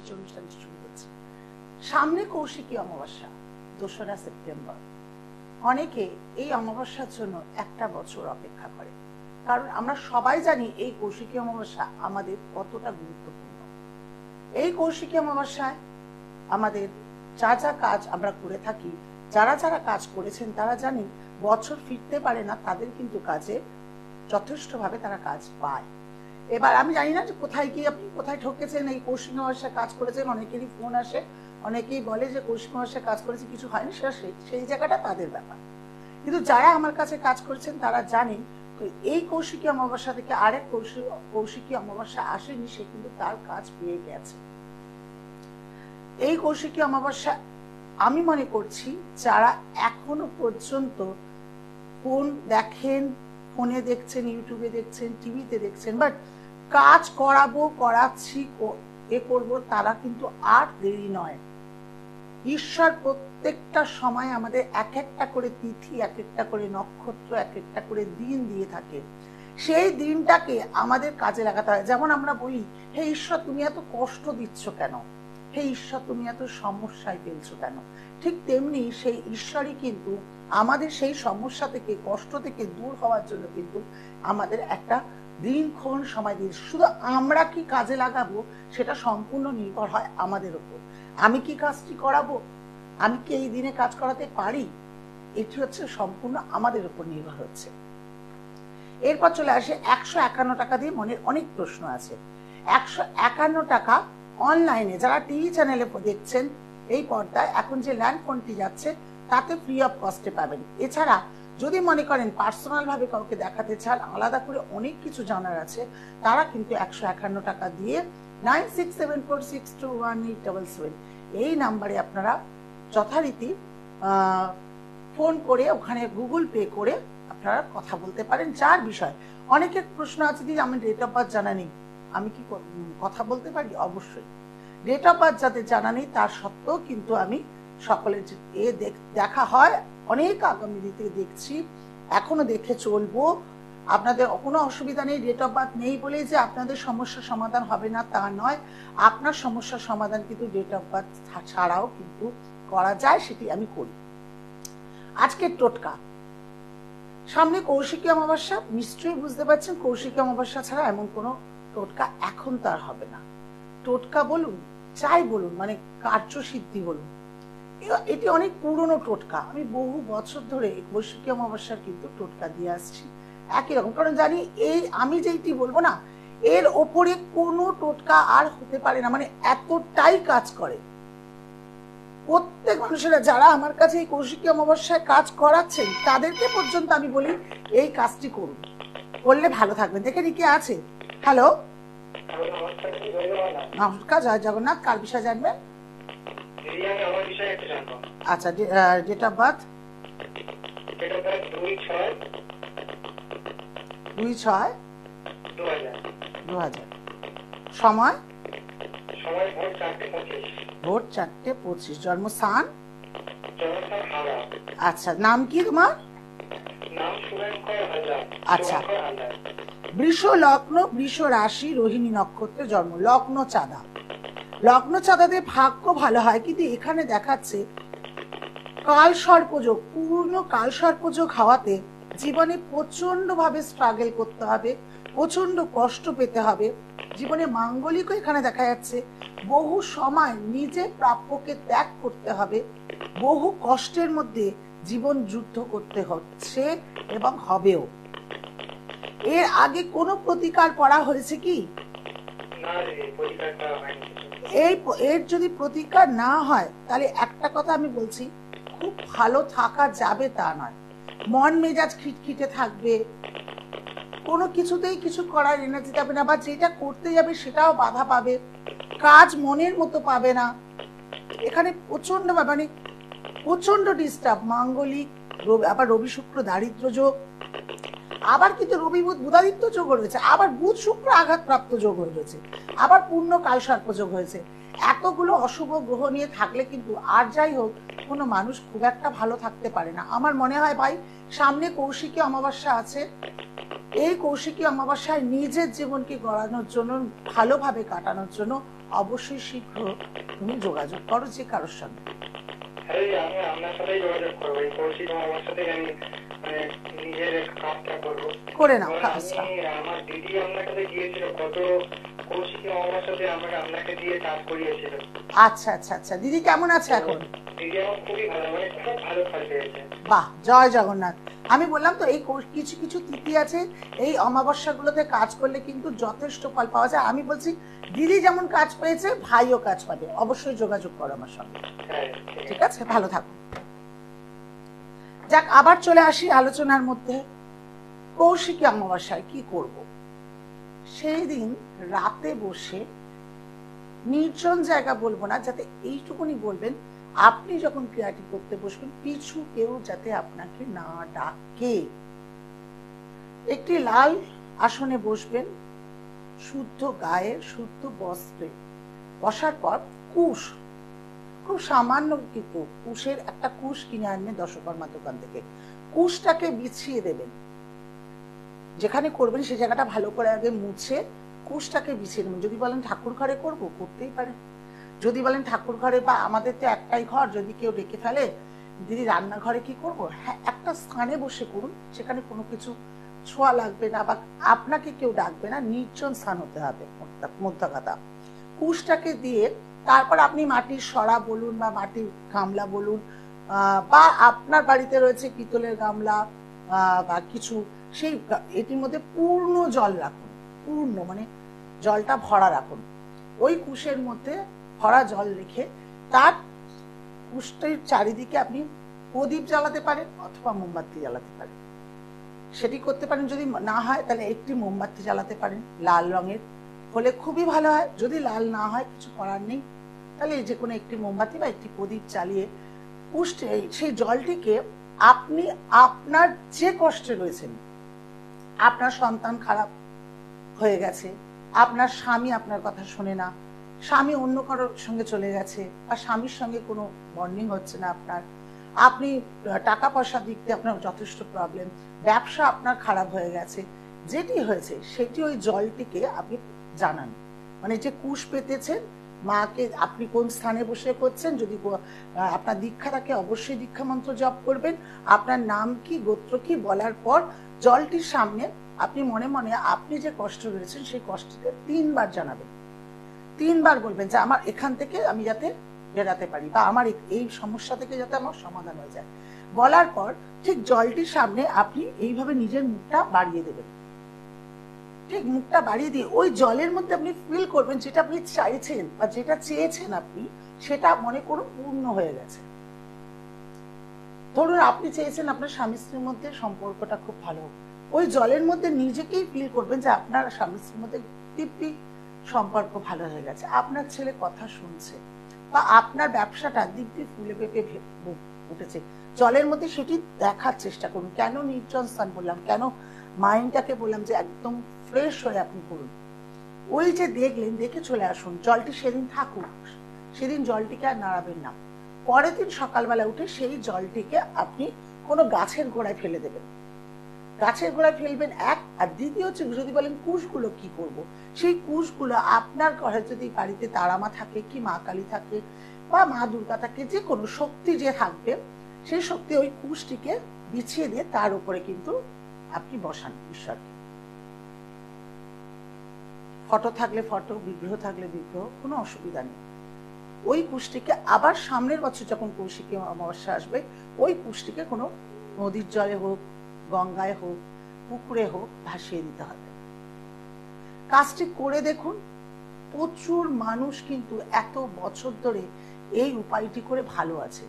অনুষ্ঠান শুরু করছি। সামনে কৌশিকী অমাবস্যা 2রা সেপ্টেম্বর। অনেকে এই অমাবস্যার জন্য একটা বছর অপেক্ষা করে, কারণ আমরা সবাই জানি এই কৌশিকী অমাবস্যা আমাদের কতটা গুরুত্বপূর্ণ। এই কৌশিকী অমাবস্যায় আমাদের যা যা কাজ আমরা করে থাকি, যারা যারা কাজ করেছেন তারা জানেন বছর ফিরতে পারে না, তাদের কিন্তু কাজে যথেষ্টভাবে তারা কাজ পায়। এবার আমি জানি না যে কোথায় গিয়ে আপনি কোথায় ঠকেছেন, এই কৌশিকী অমাবস্যায় কাজ করেছেন, অনেকেরই ফোন আসে, অনেকেই বলে যে কৌশিকী অমাবস্যায় কাজ করেছে কিছু হয়নি, সেটা সেই জায়গাটা তাদের ব্যাপার। কিন্তু যারা আমার কাছে কাজ করেছেন তারা জানেন এই কৌশিকী অমাবস্যা থেকে আরেক কৌশিকী অমাবস্যা আসেনি, সে কিন্তু তার কাজ পেয়ে গেছে। এই কৌশিকী অমাবস্যা আমি মনে করছি যারা এখনো পর্যন্ত ফোন দেখেন, ফোনে দেখছেন, ইউটিউবে দেখছেন, টিভিতে দেখছেন, বাট কাজ করাচ্ছি এ করব, তারা কিন্তু আর দেরি নয়। ঈশ্বর প্রত্যেকটা সময় আমাদের এক একটা করে তিথি, এক একটা করে নক্ষত্র, এক একটা করে দিন দিয়ে থাকে। সেই দিনটাকে আমাদের কাজে লাগাতে হয়। যেমন আমরা বলি, হে ঈশ্বর তুমি এত কষ্ট দিচ্ছ কেন, হে ঈশ্বর তুমি এত সমস্যায় ফেলছো কেন, ঠিক তেমনি সেই ঈশ্বরই কিন্তু আমাদের সেই সমস্যা থেকে, কষ্ট থেকে দূর হওয়ার জন্য কিন্তু আমাদের একটা দিনক্ষণ সময় দিন। শুধু আমরা কি কাজে লাগাবো সেটা সম্পূর্ণ নির্ভর হয় আমাদের উপর। আমি কি কাজটি করাবো, আমি কি এই দিনে কাজ করাতে পারি, এটি হচ্ছে সম্পূর্ণ আমাদের উপর নির্ভর হচ্ছে। এরপর চলে আসে 151 টাকা দিয়ে মনের অনেক প্রশ্ন আছে। 151 টাকা অনলাইনে যারা টিভি চ্যানেলে দেখছেন, এই পর্দায় এখন যে ল্যান্ড ফোনটি যাচ্ছে তাতে ফ্রি অফ কস্টে পাবেন। এছাড়া যদি মনে করেন পার্সোনাল ভাবে কাউকে দেখাতে চান, আলাদা করে অনেক কিছু জানার আছে, তারা কিন্তু 151 টাকা দিয়ে 9674621877 এই নাম্বারে আপনারা যথারীতি ফোন করে ওখানে গুগল পে করে আপনারা কথা বলতে পারেন যার বিষয়। অনেকের প্রশ্ন আছে, দিদি আমি ডেট অফ বার্থ জানা নেই, আমি কি কথা বলতে পারি? অবশ্যই। ডেট অফ বার্থ যাদের জানা নেই তার সত্ত্বেও কিন্তু আমি সকলের দেখা হয়, অনেক আগামী দিতে দেখছি, এখনো দেখে চলবো। আপনাদের কোনো অসুবিধা নেই। ডেট অফ বার্থ নেই বলেই যে আপনাদের সমস্যার সমাধান হবে না তা নয়, আপনার সমস্যার সমাধান কিন্তু ডেট অফ বার্থ ছাড়াও কিন্তু করা যায়, সেটি আমি করি। আজকের টোটকা, সামনে কৌশিকী অমাবস্যা, নিশ্চয়ই বুঝতে পারছেন কৌশিকী অমাবস্যা ছাড়া এমন কোনো টোটকা এখন তার হবে না। টোটকা বলুন, চাই বলুন, মানে কার্যসিদ্ধি বলুন, এটি অনেক পুরনো টোটকা। আমি বহু বছর ধরে কৌশিকী অমাবস্যার কিন্তু টোটকা দিয়ে আসছি একই রকম, কারণ জানি এই আমি যেটি বলবো না এর ওপরে কোনো টোটকা আর হতে পারে না, মানে এতটাই কাজ করে। প্রত্যেক মানুষেরা যারা আমার কাছে এই কৌশিকী অমাবস্যায় কাজ করাচ্ছেন তাদেরকে পর্যন্ত আমি বলি এই কাজটি করুন, করলে ভালো থাকবেন। দেখে কে আছে? হ্যালো, নমস্কার, জয় জগন্নাথ। কার বিষয় জানবেন? আচ্ছা, ডেট অফ বার্থ 2/6/2000, সময় ভোর 4:25, জন্মস্থান? আচ্ছা, নাম কি তোমার? আচ্ছা, বৃষ লগ্ন, বৃষ রাশি, রোহিণী নক্ষত্রে জন্ম, লগ্ন চাঁদা। লগ্ন চাঁদাদের ভাগ্য ভালো হয়, কিন্তু এখানে দেখাচ্ছে কাল সর্পযোগ, পূর্ণ কাল সর্পযোগ হওয়াতে জীবনে প্রচন্ড ভাবে স্ট্রাগল করতে হবে, প্রচন্ড কষ্ট পেতে হবে। জীবনে মাঙ্গলিকও এখানে দেখা যাচ্ছে, বহু সময় নিজে প্রাপ্যকে ত্যাগ করতে হবে, বহু কষ্টের মধ্যে জীবন যুদ্ধ করতে হচ্ছে এবং হবেও। এর আগে কোনো প্রতিকার করা হয়েছে কি? এর যদি প্রতিকার না হয় তাহলে একটা কথা আমি বলছি, খুব ভালো থাকা যাবে তা নয়, মন মেজাজ খিটখিটে থাকবে, কোনো কিছুতেই কিছু করার এনার্জি যাবে না, বা যেটা করতে যাবে সেটাও বাধা পাবে, কাজ মনের মতো পাবে না। এখানে প্রচন্ড মানে প্রচন্ড ডিস্টার্ব, মাঙ্গলিক, আবার রবি শুক্র দারিদ্র যোগ, আবার কিন্তু রবি বুধ বুধাদিত্য যোগ রয়েছে, আবার বুধ শুক্র আঘাতপ্রাপ্ত যোগ হয়েছে, আবার পূর্ণ কাল সর্প যোগ হয়েছে। এতগুলো অশুভ গ্রহ নিয়ে থাকলে কিন্তু আর যাই হোক কোনো মানুষ খুব একটা ভালো থাকতে পারে না। আমার মনে হয় ভাই, সামনে কৌশিকী অমাবস্যা আছে, এই কৌশিকী অমাবস্যায় নিজের জীবনকে গড়ানোর জন্য, ভালোভাবে কাটানোর জন্য অবশ্যই শীঘ্র তুমি যোগাযোগ করো যে কারোর সঙ্গে। আমি আপনার সাথেই যোগাযোগ করবো, এই কৌশিক আমার সাথে আমি নিজের কাজটা করবো করে নাও। আমার দিদি আপনার কাছে গিয়েছিল গত কৌশিক আমার সাথে আমাকে আপনাকে দিয়ে কাজ করিয়েছিল। আচ্ছা আচ্ছা আচ্ছা, দিদি কেমন আছে এখন? দিদি আমার খুবই ভালো, মানে খুব ভালো কাজ পেয়েছে। বাহ, জয় জগন্নাথ। আমি বললাম তো এই কিছু কিছু তিথি আছে, এই অমাবস্যাগুলোতে কাজ করলে কিন্তু যথেষ্ট ফল পাওয়া যায়। আমি বলছি দিদি যেমন কাজ পেয়েছে ভাইও কাজ পাবে, অবশ্যই যোগাযোগ করো আমার সঙ্গে। ঠিক আছে, ভালো থাকো। যাক, আবার চলে আসি আলোচনার মধ্যে। কৌশিকী অমাবস্যায় কি করব? সেই দিন রাতে বসে নির্জন জায়গা বলবো না, যাতে এইটুকুনি বলবেন আপনি যখন ক্রিয়াটি করতে বসবেন পিছু কেউ যাতে আপনাকে না ডাকে। একটি লাল আসনে বসবেন, শুদ্ধ গায়ে শুদ্ধ বস্ত্রে। বসার পর কুশ, খুব সামান্য কিন্তু কুশের একটা কুশ কিনে আনবেন দশকর্মা দোকান থেকে। কুশটাকে বিছিয়ে দেবেন, যেখানে করবেন সেই জায়গাটা ভালো করে আগে মুছে কুশটাকে বিছিয়ে দেবেন। যদি বলেন ঠাকুর ঘরে করবো, করতেই পারেন। যদি বলেন ঠাকুর ঘরে, বা আমাদের তো একটাই ঘর, যদি কেউ ডেকে ফেলে দিদি রান্নাঘরে কি করব, হ্যাঁ একটা স্থানে বসে করুন, সেখানে কোনো কিছু ছোঁয়া লাগবে না বা আপনাকে কেউ ডাকবে না, নির্জন স্থান হতে হবে মোদ্দা কথা। কুশটাকে দিয়ে তারপর আপনি মাটির সরা বলুন বা মাটির গামলা বলুন, বা আপনার বাড়িতে রয়েছে পিতলের গামলা বা কিছু, সেই এটির মধ্যে পূর্ণ জল রাখুন, পূর্ণ মানে জলটা ভরা রাখুন। ওই কুশের মধ্যে ভরা জল রেখে তার কুশটির চারিদিকে আপনি প্রদীপ জ্বালাতে পারেন অথবা মোমবাতি জ্বালাতে পারেন। সেটি করতে পারেন। যদি না হয় তাহলে একটি মোমবাতি জ্বালাতে পারেন লাল রঙের, হলে খুবই ভালো হয়। যদি লাল না হয় কিছু করার নেই, তাহলে যে কোনো একটি মোমবাতি বা একটি প্রদীপ জ্বালিয়ে সেই জলটিকে আপনি আপনার যে কষ্টে রয়েছেন, আপনার সন্তান খারাপ হয়ে গেছে, আপনার স্বামী আপনার কথা শোনে না, স্বামী অন্য কারোর সঙ্গে চলে গেছে, বা স্বামীর সঙ্গে কোনো বন্ডিং হচ্ছে না আপনার, আপনি টাকা পয়সার দিক দিয়ে আপনার যথেষ্ট প্রবলেম, ব্যবসা আপনার খারাপ হয়ে গেছে, যেটি হয়েছে সেটি ওই জলটিকে আপনি জানান। মানে যে কুশ পেতেছেন মাকে আপনি কোন স্থানে বসে করছেন, যদি আপনার দীক্ষা থাকে অবশ্যই দীক্ষা মন্ত্র জপ করবেন। আপনার নাম কি গোত্র কি বলার পর জলটির সামনে আপনি মনে মনে আপনি যে কষ্ট রয়েছেন সেই কষ্টকে 3 বার জানাবেন। 3 বার বলবেন যে আমার এখান থেকে আমি যাতে বেরাতে পারি, বা আমার এই সমস্যা থেকে যাতে আমার সমাধান হয়ে যায়। বলার পর ঠিক জলটির সামনে আপনি এইভাবে নিজের মুখটা বাড়িয়ে দেবেন। ঠিক মুখটা বাড়িয়ে দিয়ে ওই জলের মধ্যে আপনি ফিল করবেন যেটা আপনি চাইছেন বা যেটা চেয়েছেন আপনি, সেটা মনে করুন পূর্ণ হয়ে গেছে। ধরুন আপনি চেয়েছেন আপনার স্বামী স্ত্রীর মধ্যে সম্পর্কটা খুব ভালো, ওই জলের মধ্যে নিজেকেই ফিল করবেন যে আপনার স্বামী স্ত্রীর মধ্যে দিব্যি সম্পর্ক ভালো হয়ে গেছে, আপনার ছেলে কথা শুনছে, বা আপনার ব্যবসাটা দিব্যি ফুলে পেঁপে উঠেছে। জলের মধ্যে সেটি দেখার চেষ্টা করুন। কেন নির্জন স্থান বললাম, কেন মাইন্ডটাকে বললাম যে একদম ফ্রেশ হয়ে আপনি করুন। ওই যে দেখলেন, দেখে চলে আসুন, জলটি সেদিন থাকুক, সেদিন জলটিকে আর নাড়াবেন না। পরের দিন সকালবেলা উঠে সেই জলটিকে আপনি কোনো গাছের গোড়ায় ফেলে দেবেন। গাছের গোড়ায় ফেলবেন এক, আর দ্বিতীয় হচ্ছে যদি বলেন কুশগুলো কি করব, সেই কুশগুলো আপনার ঘরে যদি বাড়িতে তারামা থাকে কি মা কালী থাকে বা মা দুর্গা থাকে, যে কোনো শক্তি যে থাকবে সেই শক্তি ওই কুশটিকে বিছিয়ে দিয়ে তার উপরে কিন্তু আপনি বসান ঈশ্বরকে। ফটো থাকলে ফটো, বিগ্রহ থাকলে বিগ্রহ, কোনো অসুবিধা নেই। ওই কুশটিকে আবার সামনের বছর যখন কৌশিকী অমাবস্যা আসবে, ওই কুশটিকে কোনো নদীর জলে হোক, গঙ্গায় হোক, পুকুরে হোক ভাসিয়ে দিতে হবে। কাজটি করে দেখুন। প্রচুর মানুষ কিন্তু এত বছর ধরে এই উপায়টি করে ভালো আছে।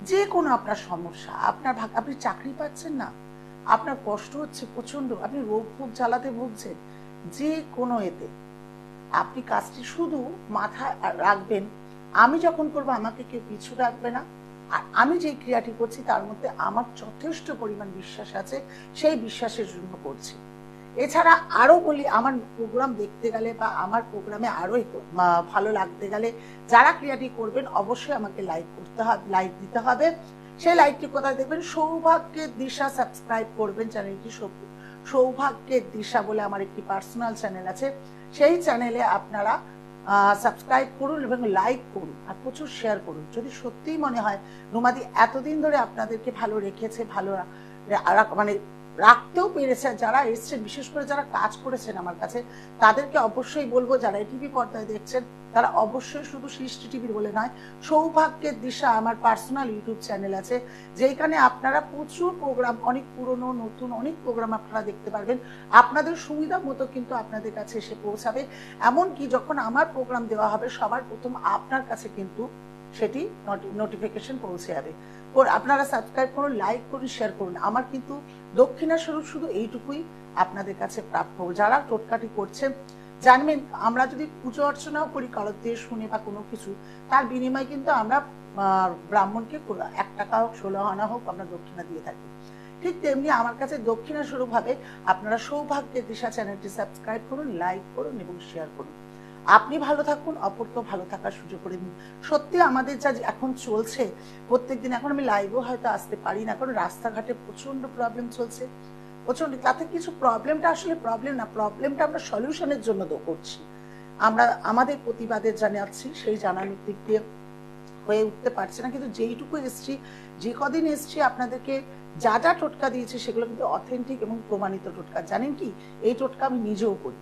যে কোনো আপনার সমস্যা, আপনার আপনি চাকরি পাচ্ছেন না, আপনার কষ্ট হচ্ছে প্রচন্ড, আপনি রোগ ভোগ জ্বালাতে ভুগছেন, যে কোনো এতে আপনি কাজটি শুধু মাথায় রাখবেন, আমি যখন করবো আমাকে কেউ পিছু রাখবে না, আর আমি যে ক্রিয়াটি করছি তার মধ্যে আমার যথেষ্ট পরিমাণ বিশ্বাস আছে, সেই বিশ্বাসের জন্য করছি। এছাড়া আরো বলি, আমার প্রোগ্রাম দেখতে গেলে বা আমার প্রোগ্রামে আরো ভালো লাগতে গেলে যারা ক্রিয়াটি করবেন অবশ্যই আমাকে লাইক করতে হবে, লাইক দিতে হবে। সেই লাইকটি কোথায় দেখবেন, সৌভাগ্যের দিশা সাবস্ক্রাইব করবেন চ্যানেলটি। সৌভাগ্যের দিশা বলে আমার একটি পার্সোনাল চ্যানেল আছে, সেই চ্যানেলে আপনারা সাবস্ক্রাইব করুন এবং লাইক করুন আর প্রচুর শেয়ার করুন। যদি সত্যিই মনে হয় রুমাদি এতদিন ধরে আপনাদেরকে ভালো রেখেছে, ভালো মানে রাখতেও পেরেছে, যারা এসছেন বিশেষ করে যারা কাজ করেছেন আমার কাছে তাদেরকে অবশ্যই বলবো, যারা টিভি পর্দায় দেখছেন তারা অবশ্যই শুধু সৃষ্টি টিভির বলে নয়, সৌভাগ্যের দিশা আমার পার্সোনাল ইউটিউব চ্যানেল আছে, যেখানে আপনারা প্রচুর প্রোগ্রাম, অনেক পুরনো নতুন অনেক প্রোগ্রাম আপনারা দেখতে পারবেন। আপনাদের সুবিধা মতো কিন্তু আপনাদের কাছে এসে পৌঁছাবে। এমনকি যখন আমার প্রোগ্রাম দেওয়া হবে সবার প্রথম আপনার কাছে কিন্তু সেটি নোটিফিকেশন পৌঁছে যাবে। আপনারা সাবস্ক্রাইব করুন, লাইক করুন, শেয়ার করুন। আমার কিন্তু দক্ষিণাস্বরূপ শুধু এইটুকুই আপনাদের কাছে প্রাপ্য। যারা টোটকাটি করছেন জানবেন, আমরা যদি পুজো অর্চনাও করি কারোর দিয়ে শুনে বা কোনো কিছু, তার বিনিময়ে কিন্তু আমরা ব্রাহ্মণকে 1 টাকা হোক 16 আনা হোক আমরা দক্ষিণা দিয়ে থাকি। ঠিক তেমনি আমার কাছে দক্ষিণা স্বরূপ ভাবে আপনারা সৌভাগ্যের দিশা চ্যানেলটি সাবস্ক্রাইব করুন, লাইক করুন এবং শেয়ার করুন। আপনি ভালো থাকুন, অপরকেও ভালো থাকার সুযোগ করে দিন। সত্যি আমাদের যা এখন চলছে প্রত্যেকদিন, এখন আমি লাইভেও হয়তো আসতে পারি না কারণ রাস্তাঘাটে প্রচন্ড প্রবলেম চলছে, প্রচন্ড। তাতে কিছু প্রবলেমটা আসলে প্রবলেম না, প্রবলেমটা আমরা সলিউশনের জন্য করছি। আমরা আমাদের প্রতিবাদের জানাচ্ছি, সেই জানানোর দিক দিয়ে হয়ে উঠতে পারছে না, কিন্তু যেইটুকু এসছি, যে কদিন এসছি আপনাদেরকে যা যা টোটকা দিয়েছি সেগুলো কিন্তু অথেন্টিক এবং প্রমাণিত টোটকা। জানেন কি, এই টোটকা আমি নিজেও করি,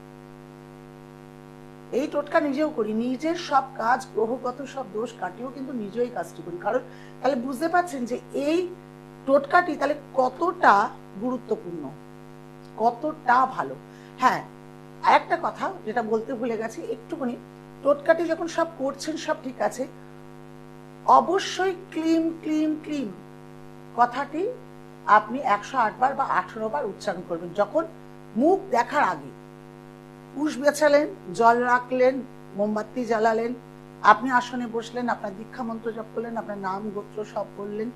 এই টোটকা নিজেও করি, নিজের সব কাজ গ্রহগত সব দোষ কাটিয়েও কিন্তু নিজেই কাজটি করি। কারণ তাহলে বুঝতে পারছেন যে এই টোটকাটি তাহলে কতটা গুরুত্বপূর্ণ, কতটা ভালো। হ্যাঁ, আরেকটা কথা যেটা বলতে ভুলে গেছি একটুখানি, টোটকাটি যখন সব করছেন সব ঠিক আছে, অবশ্যই ক্লিম ক্লিম ক্লিম কথাটি আপনি 108 বার বা 18 বার উচ্চারণ করবেন। যখন মুখ দেখার আগে কুশ বেছালেন, জল রাখলেন, মোমবাতি জ্বালালেন, আপনি আসনে বসলেন, আপনার দীক্ষা মন্ত্র জপ করলেন, আপনার নাম গোত্র সব বললেন,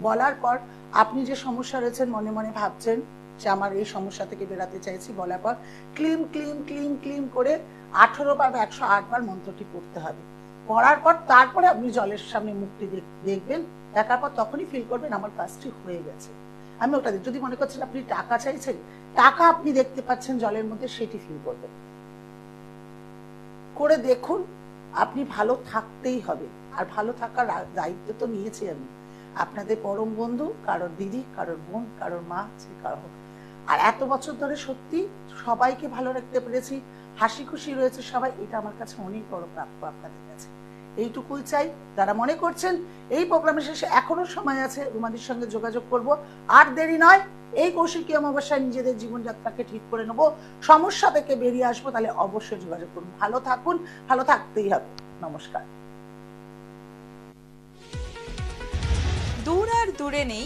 বলার পর আপনি যে সমস্যা রয়েছেন মনে মনে ভাবছেন যে আমার এই সমস্যা থেকে বেরাতে চাইছি, বলার পর ক্লিম ক্লিম ক্লিম ক্লিম করে 18 বার বা 108 বার মন্ত্রটি পড়তে হবে। পড়ার পর তারপরে আপনি জলের সামনে মুখটি দেখবেন, দেখার পর তখনই ফিল করবেন আমার কাজটি হয়ে গেছে। আমি ওটা যদি মনে করছেন আপনি টাকা চাইছেন, টাকা আপনি দেখতে পাচ্ছেন জলের মধ্যে, সেটি ফিল করবেন। করে দেখুন, আপনি ভালো থাকতেই হবে। আর ভালো থাকার দায়িত্ব তো নিয়েছি আমি, আপনাদের পরম বন্ধু, কারোর দিদি, কারোর বোন, কারোর মা, কারো হোক। আর এত বছর ধরে সত্যি সবাইকে ভালো রাখতে পেরেছি, হাসি খুশি রয়েছে সবাই, এটা আমার কাছে অনেক বড় প্রাপ্য আপনাদের কাছে। এইটুকুই চাই। যারা মনে করছেন এই প্রোগ্রামের শেষে এখনো সময় আছে, রুমাদির সঙ্গে যোগাযোগ করব, আর দেরি নয়। এই কৌশিকী অমাবস্যায় নিজেদের জীবনযাত্রাকে ঠিক করে নেব, সমস্যা থেকে বেরিয়ে আসবো, তাহলে অবশ্যই যোগাযোগ করুন। ভালো থাকুন, ভালো থাকতেই হবে। নমস্কার। দূর আর দূরে নেই